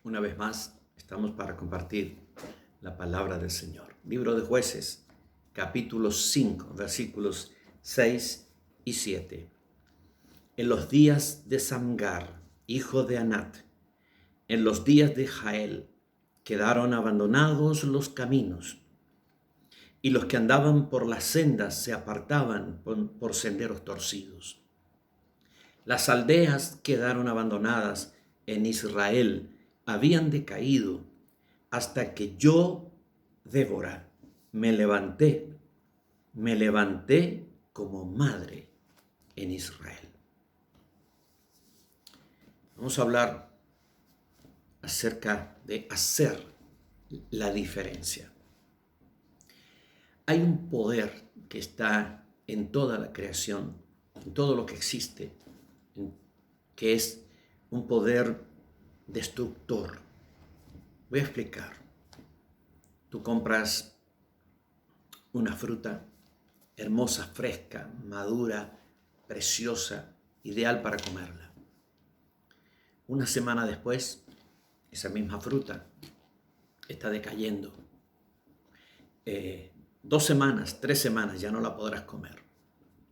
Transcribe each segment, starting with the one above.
Una vez más, estamos para compartir la palabra del Señor. Libro de Jueces, capítulo 5, versículos 6 y 7. En los días de Samgar, hijo de Anat, en los días de Jael, quedaron abandonados los caminos, y los que andaban por las sendas se apartaban por senderos torcidos. Las aldeas quedaron abandonadas en Israel, habían decaído, hasta que yo, Débora, me levanté como madre en Israel. Vamos a hablar acerca de hacer la diferencia. Hay un poder que está en toda la creación, en todo lo que existe, que es un poder destructor. Voy a explicar. Tú compras una fruta hermosa, fresca, madura, preciosa, ideal para comerla. Una semana después, esa misma fruta está decayendo. 2 semanas, 3 semanas, ya no la podrás comer.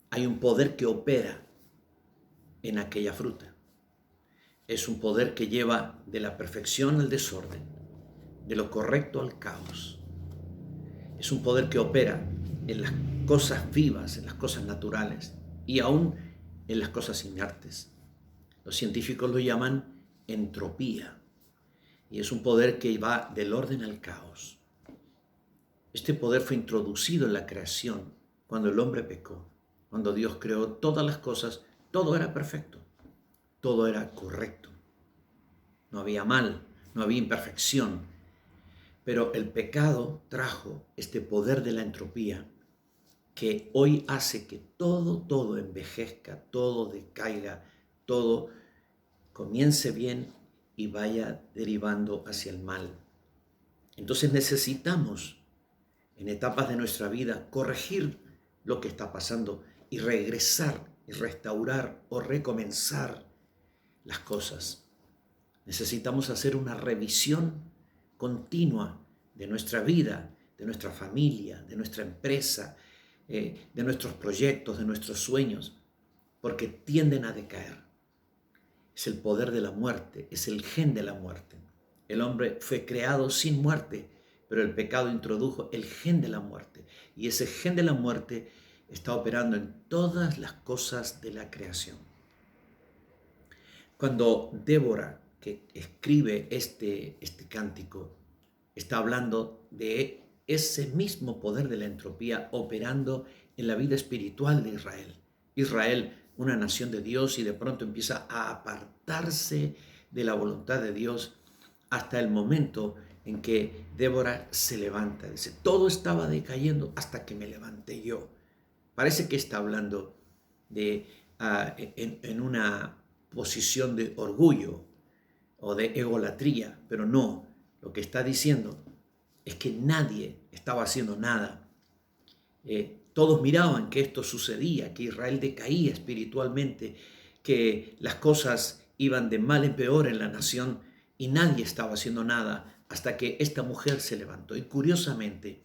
Hay un poder que opera en aquella fruta. Es un poder que lleva de la perfección al desorden, de lo correcto al caos. Es un poder que opera en las cosas vivas, en las cosas naturales y aún en las cosas inertes. Los científicos lo llaman entropía y es un poder que va del orden al caos. Este poder fue introducido en la creación cuando el hombre pecó. Cuando Dios creó todas las cosas, todo era perfecto, todo era correcto. No había mal, no había imperfección. Pero el pecado trajo este poder de la entropía que hoy hace que todo envejezca, todo decaiga, todo comience bien y vaya derivando hacia el mal. Entonces necesitamos en etapas de nuestra vida corregir lo que está pasando y regresar y restaurar o recomenzar las cosas. Necesitamos hacer una revisión continua de nuestra vida, de nuestra familia, de nuestra empresa, de nuestros proyectos, de nuestros sueños, porque tienden a decaer. Es el poder de la muerte, es el gen de la muerte. El hombre fue creado sin muerte, pero el pecado introdujo el gen de la muerte. Y ese gen de la muerte está operando en todas las cosas de la creación. Cuando Débora, que escribe este cántico, está hablando de ese mismo poder de la entropía operando en la vida espiritual de Israel. Israel, una nación de Dios, y de pronto empieza a apartarse de la voluntad de Dios hasta el momento en que Débora se levanta. Dice, todo estaba decayendo hasta que me levanté yo. Parece que está hablando en una posición de orgullo o de egolatría, pero no, lo que está diciendo es que nadie estaba haciendo nada. Todos miraban que esto sucedía, que Israel decaía espiritualmente, que las cosas iban de mal en peor en la nación y nadie estaba haciendo nada hasta que esta mujer se levantó. Y curiosamente,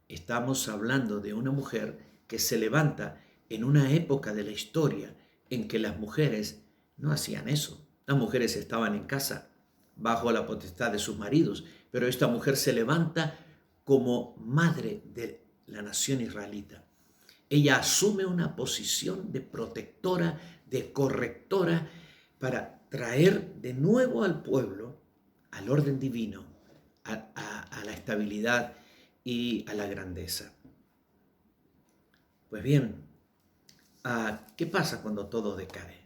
estamos hablando de una mujer que se levanta en una época de la historia en que las mujeres no hacían eso. Las mujeres estaban en casa bajo la potestad de sus maridos, pero esta mujer se levanta como madre de la nación israelita. Ella asume una posición de protectora, de correctora, para traer de nuevo al pueblo al orden divino, a la estabilidad y a la grandeza. Pues bien, ¿qué pasa cuando todo decae?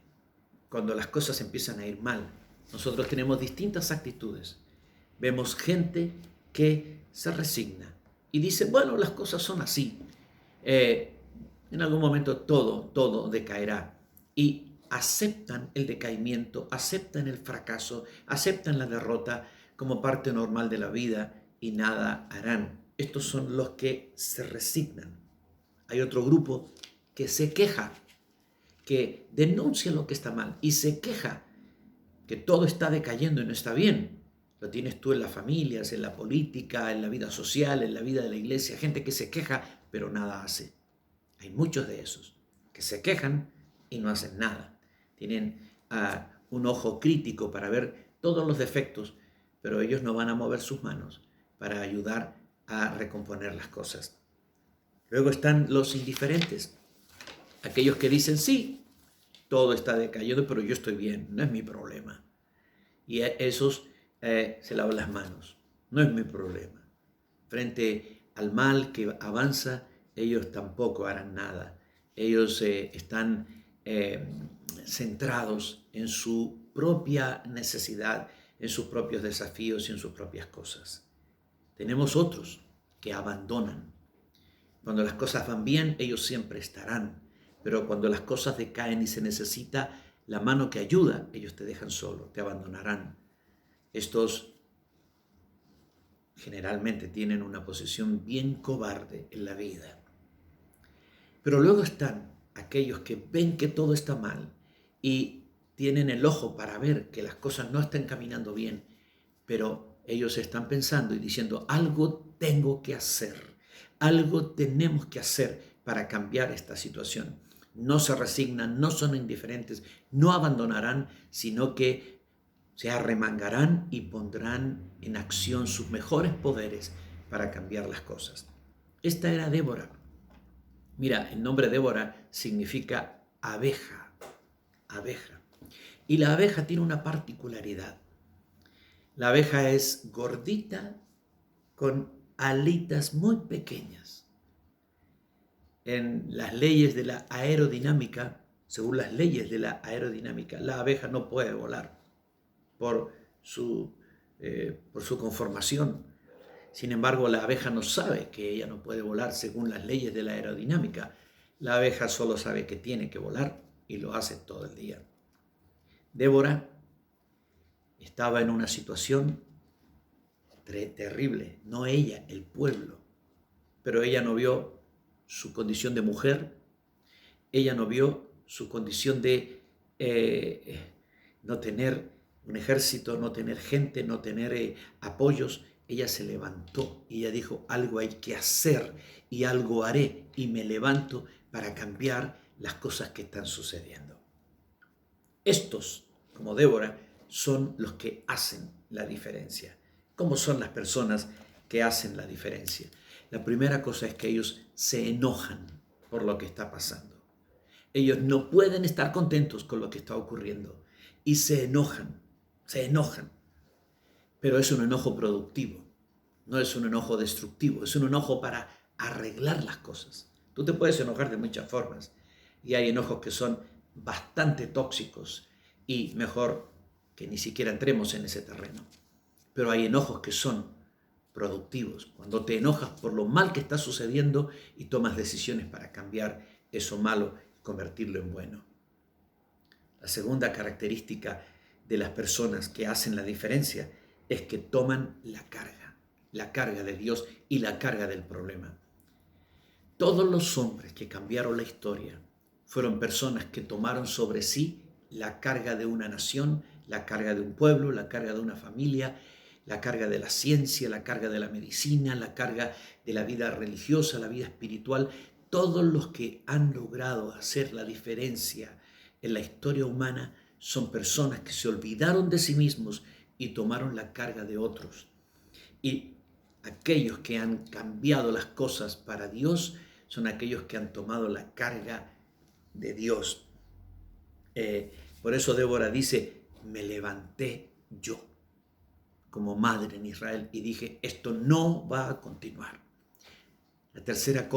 Cuando las cosas empiezan a ir mal. Nosotros tenemos distintas actitudes. Vemos gente que se resigna y dice, bueno, las cosas son así. En algún momento todo decaerá. Y aceptan el decaimiento, aceptan el fracaso, aceptan la derrota como parte normal de la vida y nada harán. Estos son los que se resignan. Hay otro grupo que se queja, que denuncia lo que está mal y se queja que todo está decayendo y no está bien. Lo tienes tú en las familias, en la política, en la vida social, en la vida de la iglesia. Gente que se queja, pero nada hace. Hay muchos de esos que se quejan y no hacen nada. Tienen un ojo crítico para ver todos los defectos, pero ellos no van a mover sus manos para ayudar a recomponer las cosas. Luego están los indiferentes, aquellos que dicen, sí, todo está decayendo, pero yo estoy bien, no es mi problema. Y esos se lavan las manos, no es mi problema. Frente al mal que avanza, ellos tampoco harán nada. Ellos están centrados en su propia necesidad, en sus propios desafíos y en sus propias cosas. Tenemos otros que abandonan. Cuando las cosas van bien, ellos siempre estarán. Pero cuando las cosas decaen y se necesita la mano que ayuda, ellos te dejan solo, te abandonarán. Estos generalmente tienen una posición bien cobarde en la vida. Pero luego están aquellos que ven que todo está mal y tienen el ojo para ver que las cosas no están caminando bien, pero ellos están pensando y diciendo, algo tengo que hacer, algo tenemos que hacer para cambiar esta situación. No se resignan, no son indiferentes, no abandonarán, sino que se arremangarán y pondrán en acción sus mejores poderes para cambiar las cosas. Esta era Débora. Mira, el nombre Débora significa abeja, abeja. Y la abeja tiene una particularidad. La abeja es gordita con alitas muy pequeñas. En las leyes de la aerodinámica, según las leyes de la aerodinámica, la abeja no puede volar por su conformación. Sin embargo, la abeja no sabe que ella no puede volar según las leyes de la aerodinámica. La abeja solo sabe que tiene que volar y lo hace todo el día. Débora estaba en una situación terrible, no ella, el pueblo, pero ella no vio su condición de mujer, ella no vio su condición de no tener un ejército, no tener gente, no tener apoyos. Ella se levantó y ella dijo, algo hay que hacer y algo haré y me levanto para cambiar las cosas que están sucediendo. Estos, como Débora, son los que hacen la diferencia. ¿Cómo son las personas que hacen la diferencia? La primera cosa es que ellos se enojan por lo que está pasando. Ellos no pueden estar contentos con lo que está ocurriendo y se enojan. Pero es un enojo productivo, no es un enojo destructivo, es un enojo para arreglar las cosas. Tú te puedes enojar de muchas formas y hay enojos que son bastante tóxicos y mejor que ni siquiera entremos en ese terreno. Pero hay enojos que son productivos, cuando te enojas por lo mal que está sucediendo y tomas decisiones para cambiar eso malo y convertirlo en bueno. La segunda característica de las personas que hacen la diferencia es que toman la carga de Dios y la carga del problema. Todos los hombres que cambiaron la historia fueron personas que tomaron sobre sí la carga de una nación, la carga de un pueblo, la carga de una familia, la carga de la ciencia, la carga de la medicina, la carga de la vida religiosa, la vida espiritual. Todos los que han logrado hacer la diferencia en la historia humana son personas que se olvidaron de sí mismos y tomaron la carga de otros. Y aquellos que han cambiado las cosas para Dios son aquellos que han tomado la carga de Dios. Por eso Débora dice, me levanté yo como madre en Israel y dije, esto no va a continuar. La tercera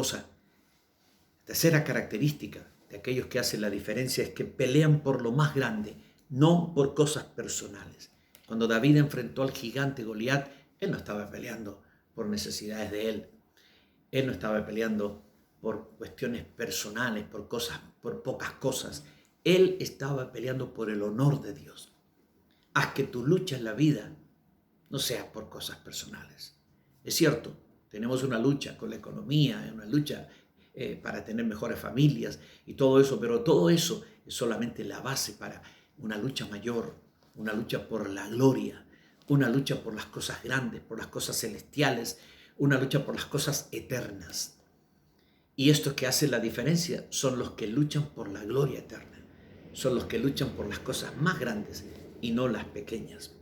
característica de aquellos que hacen la diferencia es que pelean por lo más grande, no por cosas personales. Cuando David enfrentó al gigante Goliat, él no estaba peleando por necesidades de él. Él no estaba peleando por cuestiones personales, por pocas cosas. Él estaba peleando por el honor de Dios. Haz que tu lucha en la vida no sea por cosas personales. Es cierto, tenemos una lucha con la economía, una lucha para tener mejores familias y todo eso, pero todo eso es solamente la base para una lucha mayor, una lucha por la gloria, una lucha por las cosas grandes, por las cosas celestiales, una lucha por las cosas eternas. Y estos que hacen la diferencia son los que luchan por la gloria eterna, son los que luchan por las cosas más grandes y no las pequeñas.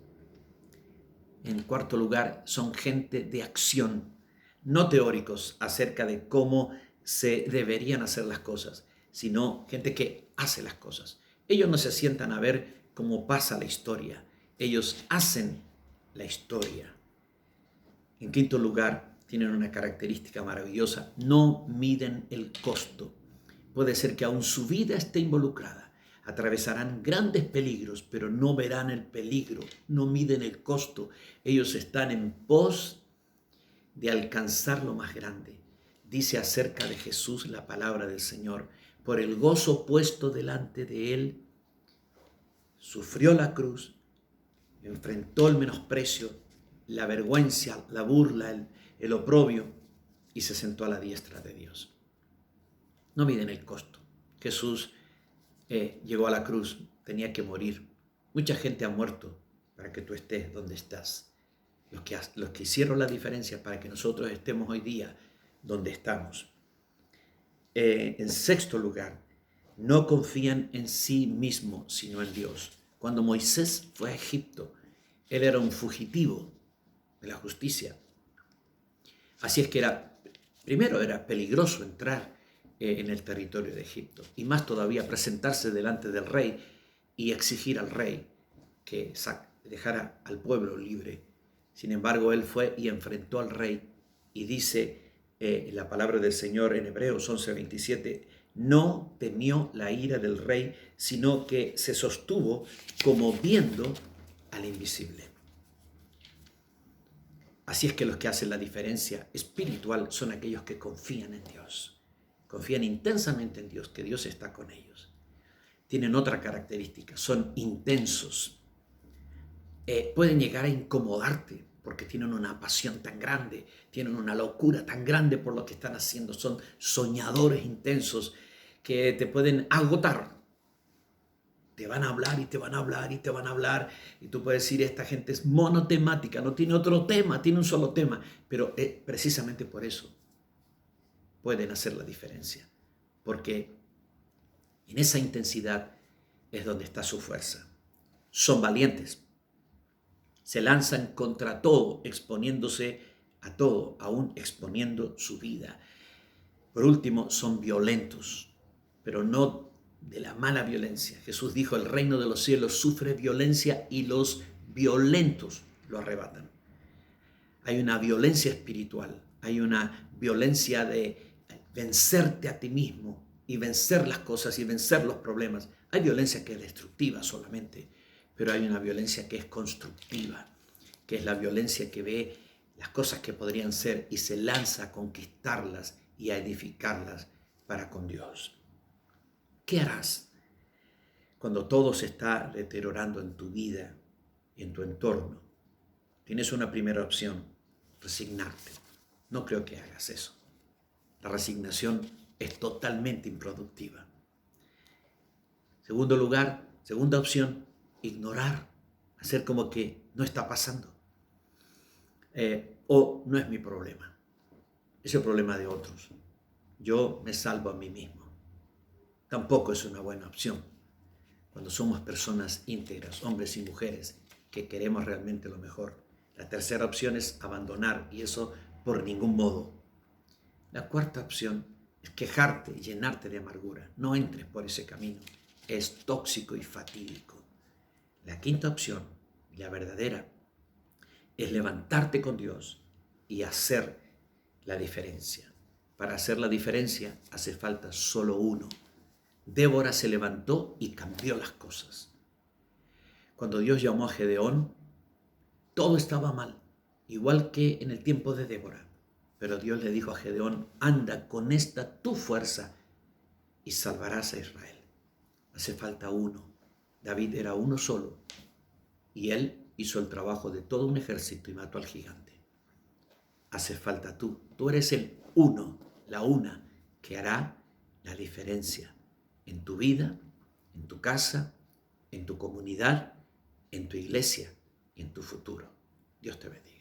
En cuarto lugar, son gente de acción, no teóricos acerca de cómo se deberían hacer las cosas, sino gente que hace las cosas. Ellos no se sientan a ver cómo pasa la historia, ellos hacen la historia. En quinto lugar, tienen una característica maravillosa: no miden el costo. Puede ser que aún su vida esté involucrada, atravesarán grandes peligros, pero no verán el peligro, no miden el costo. Ellos están en pos de alcanzar lo más grande. Dice acerca de Jesús la palabra del Señor: por el gozo puesto delante de él, sufrió la cruz, enfrentó el menosprecio, la vergüenza, la burla, el oprobio, y se sentó a la diestra de Dios. No miden el costo. Jesús llegó a la cruz, tenía que morir. Mucha gente ha muerto para que tú estés donde estás. Los que hicieron la diferencia para que nosotros estemos hoy día donde estamos. En sexto lugar, no confían en sí mismo, sino en Dios. Cuando Moisés fue a Egipto, él era un fugitivo de la justicia. Así es que primero era peligroso entrar en el territorio de Egipto, y más todavía presentarse delante del rey y exigir al rey que dejara al pueblo libre. Sin embargo, él fue y enfrentó al rey, y dice la palabra del Señor en Hebreos 11:27, no temió la ira del rey, sino que se sostuvo como viendo al invisible. Así es que los que hacen la diferencia espiritual son aquellos que confían en Dios, confían intensamente en Dios, que Dios está con ellos. Tienen otra característica: son intensos. Pueden llegar a incomodarte porque tienen una pasión tan grande, tienen una locura tan grande por lo que están haciendo. Son soñadores intensos que te pueden agotar. Te van a hablar y te van a hablar y te van a hablar, y tú puedes decir: esta gente es monotemática, no tiene otro tema, tiene un solo tema. Pero precisamente por eso pueden hacer la diferencia, porque en esa intensidad es donde está su fuerza. Son valientes, se lanzan contra todo, exponiéndose a todo, aún exponiendo su vida. Por último, son violentos, pero no de la mala violencia. Jesús dijo: el reino de los cielos sufre violencia y los violentos lo arrebatan. Hay una violencia espiritual, hay una violencia de vencerte a ti mismo y vencer las cosas y vencer los problemas. Hay violencia que es destructiva solamente, pero hay una violencia que es constructiva, que es la violencia que ve las cosas que podrían ser y se lanza a conquistarlas y a edificarlas para con Dios. ¿Qué harás cuando todo se está deteriorando en tu vida y en tu entorno? Tienes una primera opción: resignarte. No creo que hagas eso. La resignación es totalmente improductiva. Segundo lugar, segunda opción: ignorar, hacer como que no está pasando. O no es mi problema, es el problema de otros. Yo me salvo a mí mismo. Tampoco es una buena opción cuando somos personas íntegras, hombres y mujeres, que queremos realmente lo mejor. La tercera opción es abandonar, y eso por ningún modo. La cuarta opción es quejarte y llenarte de amargura. No entres por ese camino, es tóxico y fatídico. La quinta opción, la verdadera, es levantarte con Dios y hacer la diferencia. Para hacer la diferencia hace falta solo uno. Débora se levantó y cambió las cosas. Cuando Dios llamó a Gedeón, todo estaba mal, igual que en el tiempo de Débora. Pero Dios le dijo a Gedeón: anda con esta tu fuerza y salvarás a Israel. Hace falta uno. David era uno solo, y él hizo el trabajo de todo un ejército y mató al gigante. Hace falta tú. Tú eres el uno, la una, que hará la diferencia en tu vida, en tu casa, en tu comunidad, en tu iglesia y en tu futuro. Dios te bendiga.